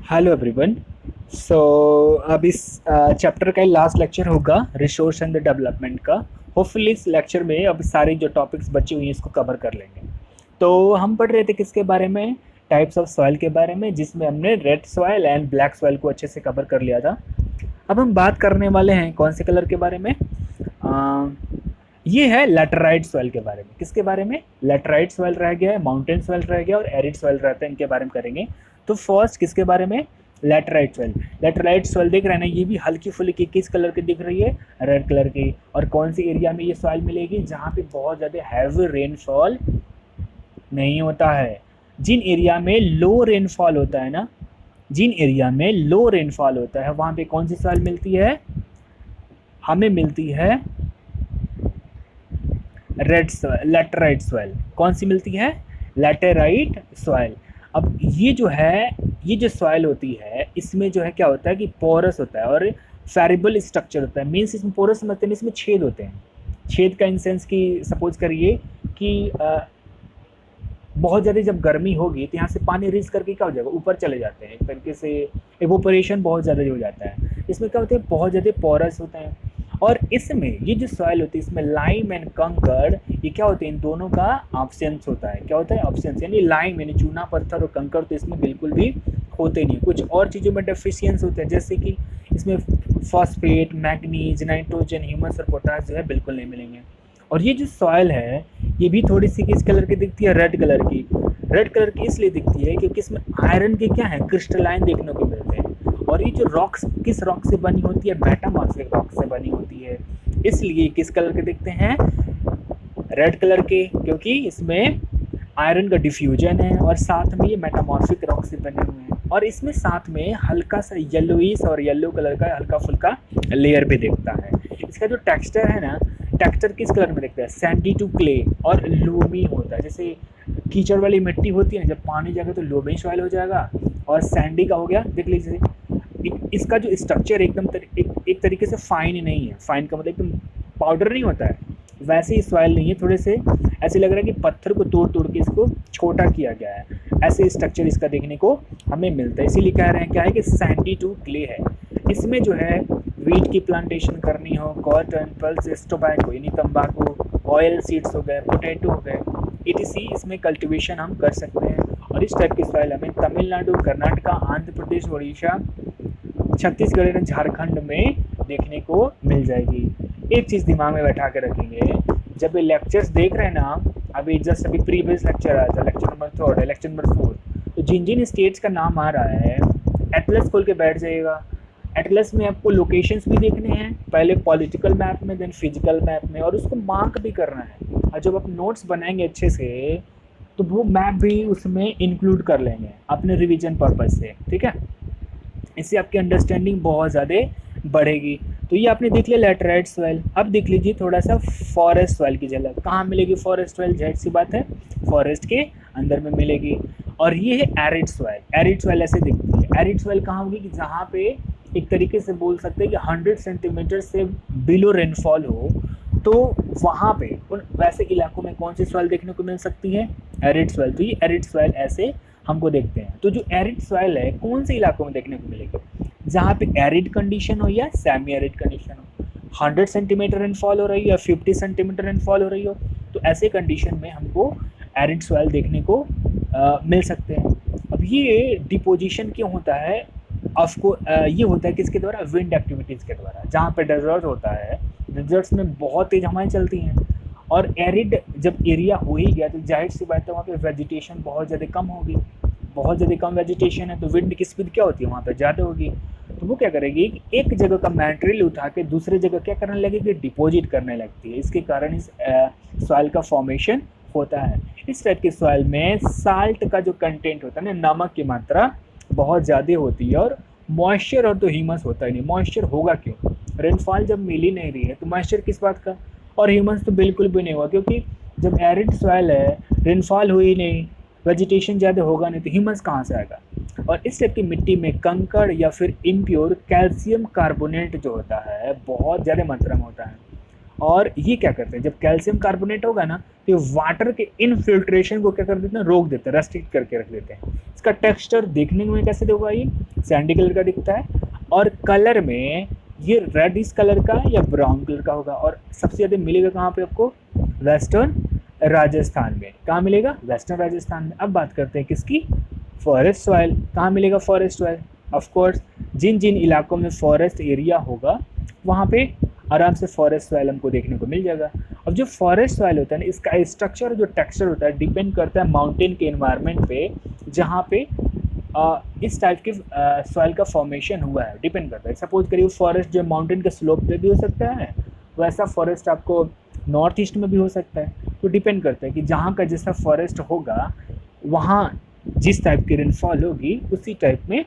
Hello everyone. सो अब इस chapter का लास्ट लेक्चर होगा रिसोर्स एंड द डेवलपमेंट का। होपफुली इस लेक्चर में अब सारे जो टॉपिक्स बचे हुए हैं इसको कवर कर लेंगे। तो हम पढ़ रहे थे किसके बारे में, टाइप्स ऑफ सॉइल के बारे में, जिसमें हमने red soil and black soil को अच्छे से कवर कर लिया था। अब हम बात करने वाले हैं कौन से कलर के बारे में। ये है लैटेराइट सॉइल के बारे में। किसके बारे में? लैटेराइट सॉइल रह गया है, माउंटेन सॉइल रह गया और एरिड सॉइल रहता है, इनके बारे में करेंगे। तो फर्स्ट किसके बारे में? Laterite soil. लैटेराइट सॉइल देख रहे हैं ना, ये भी हल्की फुल्की किस कलर की दिख रही है? रेड कलर की। और कौन सी एरिया में ये सॉइल मिलेगी? जहाँ पे बहुत ज़्यादा हैवी रेनफॉल नहीं होता है। जिन एरिया में लो रेनफॉल होता है ना, जिन एरिया में लो रेनफॉल होता है वहाँ पे कौन सी सॉइल मिलती है? हमें मिलती है रेड सॉइल, लैटेराइट सॉइल। कौन सी मिलती है? Laterite soil. अब ये जो है, ये जो सॉइल होती है इसमें जो है क्या होता है कि पोरस होता है और फेरिबल स्ट्रक्चर होता है। मीन्स इसमें पोरस मतलब इसमें छेद होते हैं। छेद का इन सेंस कि सपोज करिए कि बहुत ज़्यादा जब गर्मी होगी तो यहाँ से पानी रिस करके क्या हो जाएगा, ऊपर चले जाते हैं। एक तरीके से एवोपरेशन बहुत ज़्यादा हो जाता है। इसमें क्या होता है, बहुत ज़्यादा पोरस होते हैं। और इसमें ये जो सॉइल होती है इसमें लाइम एंड कंकड़, ये क्या होते हैं, इन दोनों का ऑब्सेंस होता है। क्या होता है? ऑब्सेंस। यानी लाइम यानी चूना पत्थर और कंकड़ तो इसमें बिल्कुल भी होते नहीं। कुछ और चीज़ों में डेफिशिएंसी होते हैं, जैसे कि इसमें फॉस्फेट, मैग्नीज, नाइट्रोजन, ह्यूमस और पोटास जो है बिल्कुल नहीं मिलेंगे। और ये जो सॉइल है ये भी थोड़ी सी किस कलर की दिखती है? रेड कलर की। रेड कलर की इसलिए दिखती है क्योंकि इसमें आयरन के क्या है, क्रिस्टलाइन देखने को मिलते हैं। और ये जो रॉक्स किस रॉक से बनी होती है? मेटामॉर्फिक रॉक से बनी होती है। इसलिए किस कलर के दिखते हैं? रेड कलर के, क्योंकि इसमें आयरन का डिफ्यूजन है और साथ में ये मेटामॉर्फिक रॉक से बने हुए हैं। और इसमें साथ में हल्का सा येलोइश और येलो कलर का हल्का फुल्का लेयर भी दिखता है। इसका जो टेक्सचर है ना, टेक्सचर किस कलर में दिखता है? सैंडी टू क्ले और लूमी होता है। जैसे कीचड़ वाली मिट्टी होती है ना, जब पानी जाएगा तो लूमी सॉइल हो जाएगा और सैंडी का हो गया। देख लीजिए इसका जो स्ट्रक्चर एकदम एक तरीके से फाइन ही नहीं है। फाइन का मतलब एकदम पाउडर नहीं होता है, वैसे ही सॉइल नहीं है। थोड़े से ऐसे लग रहा है कि पत्थर को तोड़ तोड़ के इसको छोटा किया गया है। ऐसे स्ट्रक्चर इसका देखने को हमें मिलता है। इसीलिए कह रहे हैं क्या है कि सैंडी टू क्ले है। इसमें जो है वीट की प्लांटेशन करनी हो, कॉटन, पल्सेस, टोबैको यानी तंबाकू, ऑयल सीड्स हो गए, पोटैटो हो गए, etc इसमें कल्टीवेशन हम कर सकते हैं। और इस टाइप की सॉइल हमें तमिलनाडु, कर्नाटका, आंध्र प्रदेश, उड़ीसा, छत्तीसगढ़ और झारखंड में देखने को मिल जाएगी। एक चीज़ दिमाग में बैठा के रखेंगे, जब ये लेक्चर्स देख रहे हैं ना, अभी प्रीवियस लेक्चर आया था, लेक्चर नंबर 3, लेक्चर नंबर 4, तो जिन जिन स्टेट्स का नाम आ रहा है एटलस खोल के बैठ जाइएगा। एटलस में आपको लोकेशंस भी देखने हैं, पहले पॉलिटिकल मैप में, देन फिजिकल मैप में, और उसको मार्क भी करना है। और जब आप नोट्स बनाएंगे अच्छे से तो वो मैप भी उसमें इंक्लूड कर लेंगे अपने रिवीजन पर्पज़ से, ठीक है। इससे आपकी अंडरस्टैंडिंग बहुत ज़्यादा बढ़ेगी। तो ये आपने देख लिया लैटेराइट सॉइल। अब देख लीजिए थोड़ा सा फॉरेस्ट सॉइल की झलक। कहाँ मिलेगी फॉरेस्ट सॉइल? जाहिर सी बात है फॉरेस्ट के अंदर में मिलेगी। और ये है एरिड सॉइल। एरिड सॉइल ऐसे दिखती है। एरिड सॉइल कहाँ होगी कि जहाँ पे एक तरीके से बोल सकते हैं कि 100 सेंटीमीटर से बिलो रेनफॉल हो, तो वहाँ पे उन वैसे इलाकों में कौन सी सॉइल देखने को मिल सकती है? Arid soil. तो ये एरिड सॉइल ऐसे हमको देखते हैं। तो जो एरिड सॉइल है कौन से इलाकों में देखने को मिलेगी? जहाँ पे एरिड कंडीशन हो या सेमी एरिड कंडीशन हो, 100 सेंटीमीटर रेनफॉल हो रही हो या 50 सेंटीमीटर रेनफॉल हो रही हो, तो ऐसे कंडीशन में हमको एरिड सॉइल देखने को मिल सकते हैं। अब ये डिपोजिशन क्यों होता है? आपको ये होता है किसके द्वारा? विंड एक्टिविटीज़ के द्वारा। जहाँ पे डेजर्ट होता है, डेजर्ट्स में बहुत तेज हवाएं चलती हैं, और एरिड जब एरिया हो ही गया तो जाहिर सी बात है वहाँ पे वेजिटेशन बहुत ज़्यादा कम होगी। बहुत ज़्यादा कम वेजिटेशन है तो विंड की स्पीड क्या होती है वहाँ पे? ज़्यादा होगी। तो वो क्या करेगी, एक जगह का मटेरियल उठा के दूसरे जगह क्या करने लगेगी? डिपॉजिट करने लगती है। इसके कारण इस सॉइल का फॉर्मेशन होता है। इस टाइप के सॉइल में साल्ट का जो कंटेंट होता है ना, नमक की मात्रा बहुत ज़्यादा होती है, और मॉइस्चर और तो ह्यूमस होता ही नहीं। मॉइस्चर होगा क्यों? रेनफॉल जब मिल ही नहीं रही है तो मॉइस्चर किस बात का? और ह्यूमस तो बिल्कुल भी नहीं हुआ, क्योंकि जब एरिड सॉइल है, रेनफॉल हुई नहीं, वेजिटेशन ज़्यादा होगा नहीं, तो ह्यूमस कहाँ से आएगा? और इस टाइप की मिट्टी में कंकड़ या फिर इम्प्योर कैल्शियम कार्बोनेट जो होता है बहुत ज़्यादा मात्रा में होता है। और ये क्या करते हैं, जब कैल्शियम कार्बोनेट होगा ना तो ये वाटर के इनफिल्ट्रेशन को क्या कर देते हैं, रोक देते हैं, रेस्ट्रिक्ट करके रख देते हैं। इसका टेक्सचर देखने में कैसे होगा, ये सैंडी कलर का दिखता है और कलर में ये रेडिश कलर का या ब्राउन कलर का होगा। और सबसे ज़्यादा मिलेगा कहाँ पे आपको, वेस्टर्न राजस्थान में। कहाँ मिलेगा, वेस्टर्न राजस्थान में। अब बात करते हैं किसकी, फॉरेस्ट सॉइल। कहाँ मिलेगा फॉरेस्ट सॉइल, ऑफ कोर्स जिन जिन इलाकों में फॉरेस्ट एरिया होगा वहाँ पे आराम से फॉरेस्ट सॉइल हमको देखने को मिल जाएगा। अब जो फॉरेस्ट सॉइल होता है ना, इसका स्ट्रक्चर जो टेक्सचर होता है डिपेंड करता है माउंटेन के एनवायरनमेंट पे, जहाँ पे इस टाइप के सॉइल का फॉर्मेशन हुआ है, डिपेंड करता है। सपोज करिए फॉरेस्ट जो माउंटेन के स्लोप पे भी हो सकता है, वैसा फॉरेस्ट आपको नॉर्थ ईस्ट में भी हो सकता है। तो डिपेंड करता है कि जहाँ का जैसा फॉरेस्ट होगा वहाँ जिस टाइप की रेनफॉल होगी उसी टाइप में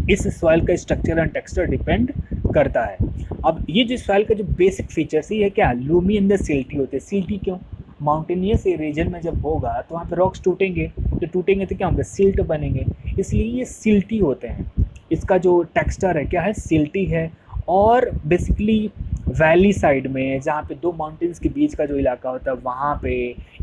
इस सॉइल का स्ट्रक्चर एंड टेक्सचर डिपेंड करता है। अब ये जो सॉइल का जो बेसिक फीचर्स है क्या, लूमी एंड सिल्टी होते हैं। सिल्टी क्यों, माउंटेनियस रीजन में जब होगा तो वहाँ पे रॉक्स टूटेंगे, तो टूटेंगे तो क्या होंगे, सिल्ट बनेंगे, इसलिए ये सिल्टी होते हैं। इसका जो टेक्सचर है क्या है, सिल्टी है। और बेसिकली वैली साइड में जहाँ पे दो माउंटेन्स के बीच का जो इलाका होता है वहाँ पे,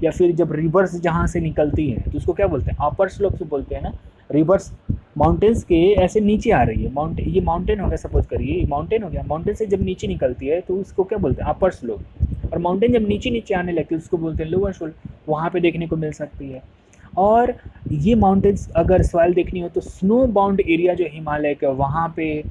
या फिर जब रिवर्स जहाँ से निकलती हैं तो उसको क्या बोलते हैं, अपर स्लोप से बोलते हैं ना। रिवर्स माउंटेन्स के ऐसे नीचे आ रही है, ये माउंटेन हो गया, सपोज करिए माउंटेन हो गया, माउंटेन से जब नीचे निकलती है तो उसको क्या बोलते हैं, अपर स्लोप। और माउंटेन जब नीचे नीचे आने लगती है उसको बोलते हैं लोअर स्लोप, वहाँ पे देखने को मिल सकती है। और ये माउंटेन्स अगर सॉइल देखनी हो तो स्नो बाउंड एरिया जो हिमालय का वहाँ पे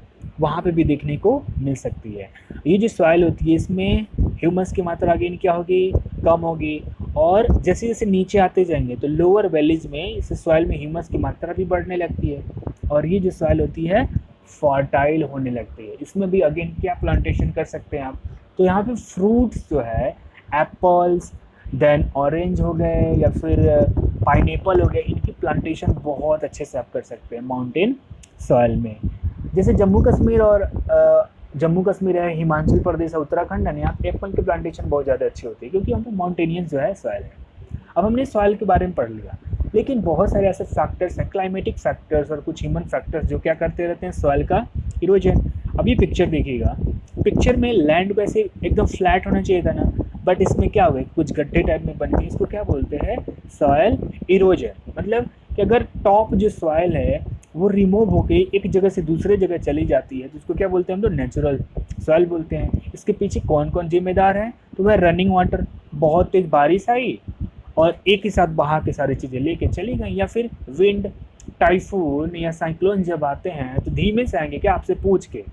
भी देखने को मिल सकती है। ये जो सॉइल होती है इसमें ह्यूमस की मात्रा अगेन क्या होगी, कम होगी। और जैसे जैसे नीचे आते जाएंगे तो लोअर वैलीज में इस सॉइल में ह्यूमस की मात्रा भी बढ़ने लगती है और ये जो सॉइल होती है फर्टाइल होने लगती है। इसमें भी अगेन क्या प्लांटेशन कर सकते हैं आप, तो यहाँ पे फ्रूट्स जो है एप्पल्स, देन ऑरेंज हो गए या फिर पाइनएप्पल हो गया, इनकी प्लांटेशन बहुत अच्छे से आप कर सकते हैं माउंटेन सॉइल में। जैसे जम्मू कश्मीर है, हिमाचल प्रदेश है, उत्तराखंड है, यहाँ एप्पल की प्लांटेशन बहुत ज़्यादा अच्छी होती है क्योंकि यहाँ पे माउंटेनियस जो है सॉइल है। अब हमने सॉइल के बारे में पढ़ लिया, लेकिन बहुत सारे ऐसे फैक्टर्स हैं, क्लाइमेटिक फैक्टर्स और कुछ ह्यूमन फैक्टर्स जो क्या करते रहते हैं सॉइल का इरोजन। अब ये पिक्चर देखिएगा, पिक्चर में लैंड वैसे एकदम फ्लैट होना चाहिए था ना, बट इसमें क्या हुआ, कुछ गड्ढे टाइप में बन गए, इसको क्या बोलते हैं, सॉइल इरोजन। मतलब कि अगर टॉप जो सॉइल है वो रिमूव होके एक जगह से दूसरे जगह चली जाती है तो उसको क्या बोलते हैं हम लोग, नेचुरल सॉइल बोलते हैं। इसके पीछे कौन कौन जिम्मेदार है, तो वह रनिंग वाटर, बहुत तेज बारिश आई और एक ही साथ बहा के सारी चीज़ें लेके चली गई, या फिर विंड, टाइफून या साइक्लोन जब आते हैं तो धीमे से आएंगे क्या, आपसे पूछ के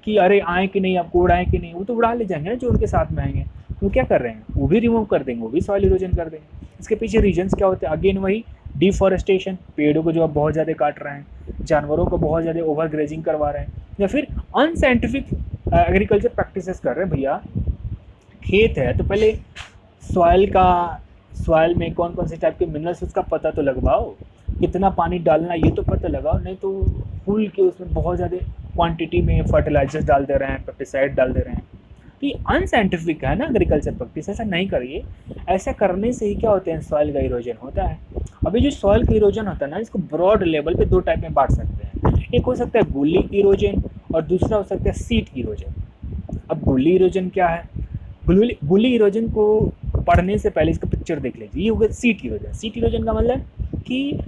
कि अरे आए कि नहीं, आपको उड़ाएं कि नहीं, वो तो उड़ा ले जाएंगे ना जो उनके साथ में आएंगे। वो क्या कर रहे हैं, वो भी रिमूव कर देंगे, वो भी सॉइल इरोजन कर देंगे। इसके पीछे रीजन्स क्या होते हैं, अगेन वही डिफॉरेस्टेशन, पेड़ों को जो आप बहुत ज़्यादा काट रहे हैं, जानवरों को बहुत ज़्यादा ओवर ग्रेजिंग करवा रहे हैं, या फिर अनसाइंटिफिक एग्रीकल्चर प्रैक्टिसेस कर रहे हैं। भैया खेत है तो पहले सॉइल में कौन कौन से टाइप के मिनरल्स उसका पता तो लगवाओ, कितना पानी डालना ये तो पता लगाओ, नहीं तो फूल के उसमें बहुत ज़्यादा क्वांटिटी में फर्टिलाइजर्स डाल दे रहे हैं, पेस्टिसाइड डाल दे रहे हैं। तो ये अनसाइंटिफिक है ना एग्रीकल्चर प्रैक्टिस, ऐसा नहीं करिए। ऐसा करने से ही क्या होता है, सॉइल का इरोजन होता है। अभी जो सॉइल का इरोजन होता है ना, इसको ब्रॉड लेवल पे दो टाइप में बांट सकते हैं। एक हो सकता है गुली इरोजन और दूसरा हो सकता है सीट इरोजन। अब गुली इरोजन क्या है, गुली इरोजन को पढ़ने से पहले इसका पिक्चर देख लीजिए। ये हो गया सीट इरोजन। सीट इरोजन का मतलब कि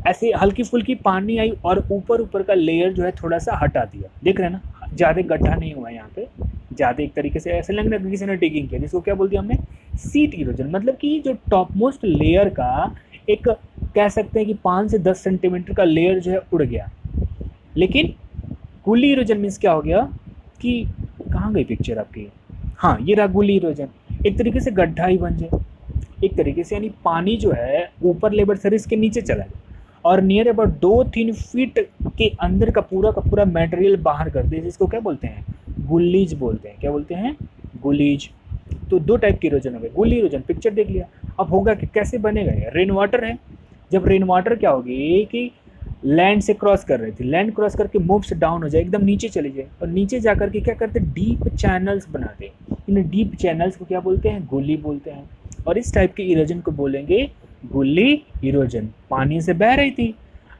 ऐसे हल्की फुल्की पानी आई और ऊपर का लेयर जो है थोड़ा सा हटा दिया, देख रहे हैं ना, ज़्यादा गड्ढा नहीं हुआ यहाँ पे, ज़्यादा एक तरीके से ऐसे लग रहा है किसी ने डिगिंग किया, जिसको क्या बोल दिया हमने, सीट इरोजन। मतलब कि जो टॉप मोस्ट लेयर का एक कह सकते हैं कि 5 से 10 सेंटीमीटर का लेयर जो है उड़ गया। लेकिन गुली इरोजन मीन्स क्या हो गया कि कहाँ गई पिक्चर आपकी, हाँ ये रहा गुली इरोजन। एक तरीके से गड्ढा ही बन जाए एक तरीके से, यानी पानी जो है ऊपर लेवल से इसके नीचे चला गया और नियर अबाउट 2-3 फीट के अंदर का पूरा मटेरियल बाहर कर दे, जिसको क्या बोलते हैं, गुलीज बोलते हैं। क्या बोलते हैं, गुलीज। तो दो टाइप के इरोजन हो गए, गुली इरोजन, पिक्चर देख लिया। अब होगा कि कैसे बनेगा, रेन वाटर है। जब रेन वाटर क्या होगी कि लैंड से क्रॉस कर रही थी, लैंड क्रॉस करके मूव्स डाउन हो जाए, एकदम नीचे चली जाए, और नीचे जाकर के क्या करते हैं, डीप चैनल्स बनाते हैं। इन डीप चैनल्स को क्या बोलते हैं, गुली बोलते हैं। और इस टाइप के इरोजन को बोलेंगे गुली इरोजन। पानी से बह रही थी,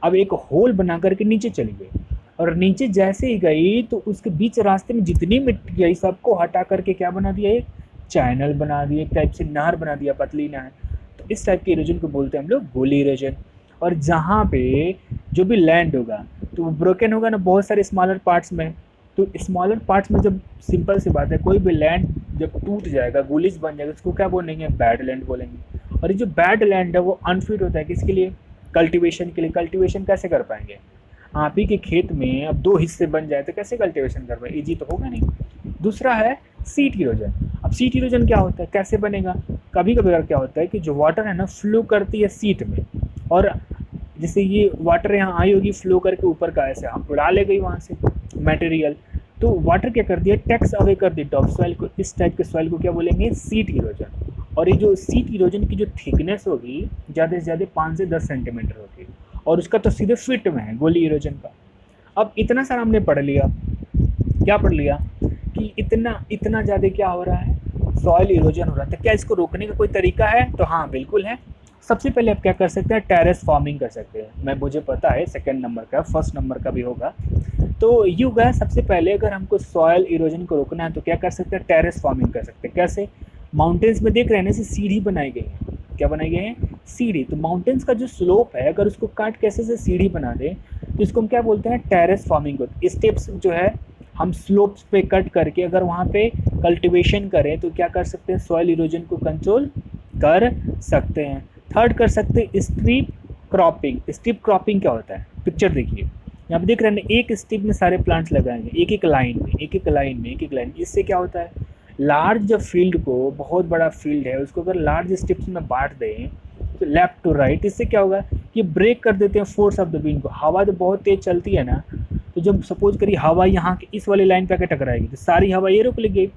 अब एक होल बना करके नीचे चली गई, और नीचे जैसे ही गई तो उसके बीच रास्ते में जितनी मिट्टी आई सबको हटा करके क्या बना दिया, एक चैनल बना दिया, एक टाइप से नहर बना दिया, पतली नहर। तो इस टाइप के इरोजन को बोलते हैं हम लोग गोली इरोजन। और जहाँ पे जो भी लैंड होगा तो वो ब्रोकन होगा ना बहुत सारे स्मॉलर पार्ट्स में। तो स्मॉलर पार्ट्स में जब, सिंपल सी बात है, कोई भी लैंड जब टूट जाएगा, गोलीज बन जाएगा, उसको क्या बोलेंगे, बैड लैंड बोलेंगे। और ये जो बैड लैंड है वो अनफिट होता है किसके लिए, कल्टीवेशन के लिए। कल्टीवेशन कैसे कर पाएंगे, आप ही के खेत में अब 2 हिस्से बन जाए तो कैसे कल्टीवेशन कर पाए, इजी तो होगा नहीं। दूसरा है सीट इरोजन। अब सीट इरोजन क्या होता है, कैसे बनेगा, कभी कभी क्या होता है कि जो वाटर है ना फ्लो करती है सीट में, और जैसे ये वाटर यहाँ आई होगी फ्लो करके ऊपर का ऐसे हम उड़ा ले गई वहाँ से मटेरियल, तो वाटर क्या कर दिया, टैक्स अवे कर दी टॉप सॉइल को। इस टाइप के सॉइल को क्या बोलेंगे, सीट इरोजन। और ये जो सीट इरोजन की जो थिकनेस होगी ज़्यादा से ज़्यादा 5 से 10 सेंटीमीटर होगी, और उसका तो सीधे फिट में है गोली इरोजन का। अब इतना सारा हमने पढ़ लिया, क्या पढ़ लिया कि इतना ज़्यादा क्या हो रहा है, सॉइल इरोजन हो रहा था। क्या इसको रोकने का कोई तरीका है, तो हाँ बिल्कुल है। सबसे पहले आप क्या कर सकते हैं, टेरेस फार्मिंग कर सकते हैं। मैं मुझे पता है 2nd नंबर का, 1st नंबर का भी होगा। तो ये होगा, सबसे पहले अगर हमको सॉइल इरोजन को रोकना है तो क्या कर सकते हैं, टेरेस फार्मिंग कर सकते हैं। कैसे, माउंटेन्स में देख रहे हैं ना, सीढ़ी बनाई गई है, क्या बनाई गई है, सीढ़ी। तो माउंटेन्स का जो स्लोप है अगर उसको काट कैसे से सीढ़ी बना दे तो इसको हम क्या बोलते हैं, टेरेस फार्मिंग को। स्टेप्स जो है हम स्लोप्स पे कट करके अगर वहाँ पे कल्टीवेशन करें तो क्या कर सकते हैं, सॉइल इरोजन को कंट्रोल कर सकते हैं। थर्ड कर सकते हैं स्ट्रिप क्रॉपिंग। स्ट्रिप क्रॉपिंग क्या होता है, पिक्चर देखिए, यहाँ पे देख रहे हैं एक स्ट्रिप में सारे प्लांट्स लगाएंगे, एक एक लाइन में, एक एक लाइन में, एक एक लाइन। इससे क्या होता है, लार्ज जब फील्ड को, बहुत बड़ा फील्ड है उसको अगर लार्ज स्ट्रिप्स में बांट दें तो लेफ्ट टू राइट, इससे क्या होगा, ये ब्रेक कर देते हैं फोर्स ऑफ द विंड को। हवा जब बहुत तेज चलती है ना, तो जब सपोज करिए हवा यहाँ की इस वाली लाइन पे आके टकराएगी तो सारी हवा ये रोक लेंगे,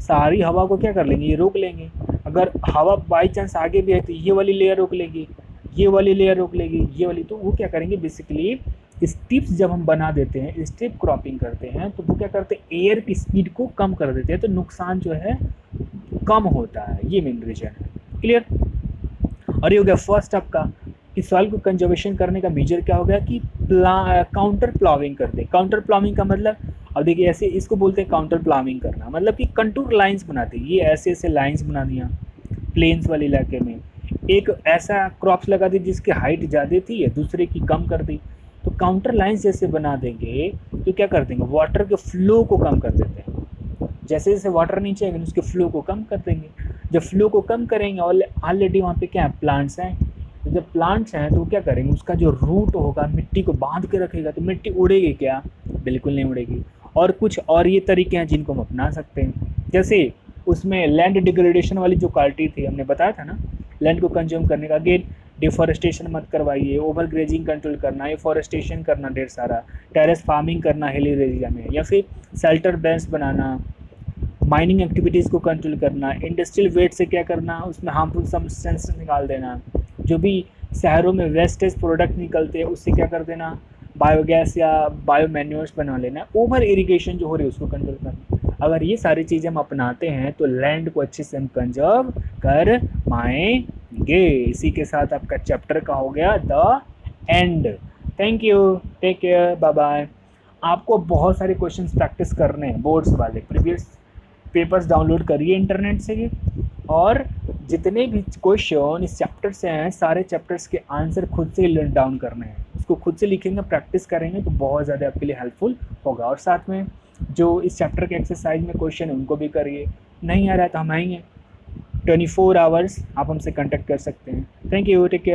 सारी हवा को क्या कर लेंगे, ये रोक लेंगे। अगर हवा बाई चांस आगे भी है तो ये वाली लेयर रोक लेगी, ये वाली लेयर रोक लेगी, ये वाली, तो वो क्या करेंगे, बेसिकली स्ट्रिप्स जब हम बना देते हैं, स्ट्रिप क्रॉपिंग करते हैं, तो वो क्या करते हैं, एयर की स्पीड को कम कर देते हैं, तो नुकसान जो है कम होता है। ये मेन रीजन है, क्लियर। और ये हो गया फर्स्ट आपका कि सॉइल को कंजर्वेशन करने का मेजर क्या हो गया कि काउंटर प्लाविंग करते हैं। काउंटर प्लाविंग का मतलब, अब देखिए ऐसे इसको बोलते हैं काउंटर प्लाविंग करना, मतलब कि कंटूर लाइंस बनाते हैं। ये ऐसे ऐसे लाइंस बना दिया प्लेन्स वाले इलाके में, एक ऐसा क्रॉप्स लगा दी जिसकी हाइट ज़्यादा थी, दूसरे की कम कर दी। तो काउंटर लाइंस जैसे बना देंगे तो क्या कर देंगे, वाटर के फ्लो को कम कर देते हैं। जैसे जैसे वाटर नीचे आएंगे उसके फ्लो को कम कर देंगे। जब फ्लो को कम करेंगे, और ऑलरेडी वहाँ पे क्या है, प्लांट्स हैं, तो जब प्लांट्स हैं तो क्या करेंगे, उसका जो रूट होगा मिट्टी को बांध के रखेगा, तो मिट्टी उड़ेगी क्या, बिल्कुल नहीं उड़ेगी। और कुछ और ये तरीके हैं जिनको हम अपना सकते हैं, जैसे उसमें लैंड डिग्रेडेशन वाली जो क्वालिटी थी, हमने बताया था ना, लैंड को कंज्यूम करने का। अगेन डिफॉरेस्टेशन मत करवाइए, ओवर ग्रेजिंग कंट्रोल करना, एफॉरेस्टेशन करना ढेर सारा, टेरेस फार्मिंग करना हिली एरिया में, या फिर शेल्टर बेंच बनाना, माइनिंग एक्टिविटीज़ को कंट्रोल करना, इंडस्ट्रियल वेट से क्या करना, उसमें हार्मफुल सब्सटेंस निकाल देना, जो भी शहरों में वेस्टेज प्रोडक्ट निकलते हैं उससे क्या कर देना, बायोगैस या बायो मैन्योर्स बना लेना। ओवर इरिगेशन जो हो रही है उसको कंट्रोल करना। अगर ये सारी चीज़ें हम अपनाते हैं तो लैंड को अच्छे से हम कंजर्व कर पाएंगे। इसी के साथ आपका चैप्टर का हो गया the end. Thank you, take care, bye bye. आपको बहुत सारे क्वेश्चंस प्रैक्टिस करने हैं बोर्ड्स वाले, प्रीवियस पेपर्स डाउनलोड करिए इंटरनेट से, और जितने भी क्वेश्चन इस चैप्टर से हैं सारे चैप्टर्स के आंसर खुद से लर्न डाउन करने हैं। उसको खुद से लिखेंगे, प्रैक्टिस करेंगे तो बहुत ज़्यादा आपके लिए हेल्पफुल होगा। और साथ में जो इस चैप्टर के एक्सरसाइज में क्वेश्चन है उनको भी करिए। नहीं आ रहा है तो हम आएंगे 24 आवर्स, आप हमसे कांटेक्ट कर सकते हैं। Thank you, take care.